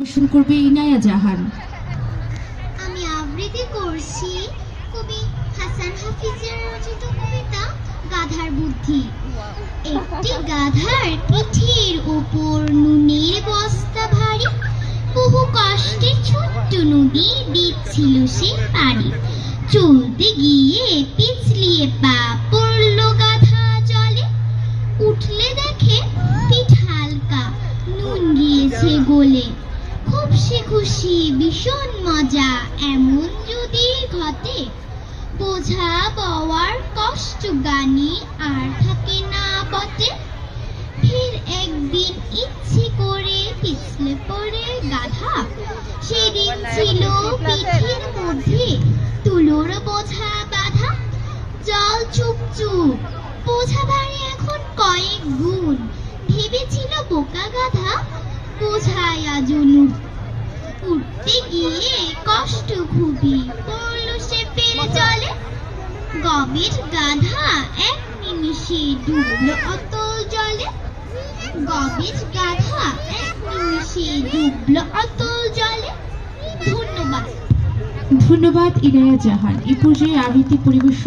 শুরু করবে ইনায়া জাহান। আমি আবৃত্তি করছি কবি হাসান হাফিজের রচিত কবিতা গাধার বুদ্ধি। একটি গাধার পিঠের উপর নুনের বস্তা ভারী, বহু কষ্টে ছোট্ট নদী দিচ্ছিল সে পারি। চলতে গিয়ে পিছলিয়ে পা পড়ল গাধা জলে, উঠলে দেখে পিঠ হালকা, নুন গিয়েছে গলে। খুব সে খুশি, ভীষণ মজা, এমন যদি ঘটে, বোঝা বওয়ার কষ্ট গানি আর থাকে না বটে। ফের একদিন ইচ্ছে করে পিছলে পড়ে গাধা, সেদিন ছিল পিঠের মধ্যে তুলোর বোঝা বাঁধা। জল চুপ চুপ, বোঝা ভারী এখন কয়েক গুণ, ভেবেছিল বোকা গাধা বোঝায় আজুন। উঠতে গিয়ে কষ্ট খুবই, পড়ল সে পেরে জলে। গবের গাধা এক নিমিষে ডুবলো অতল জলে। গবের গাধা এক নিমিষে ডুবলো অতল জলে। ধন্যবাদ। ধন্যবাদ ইনায়া জাহান। এই পর্যায়ে আবৃত্তি পরিবেশন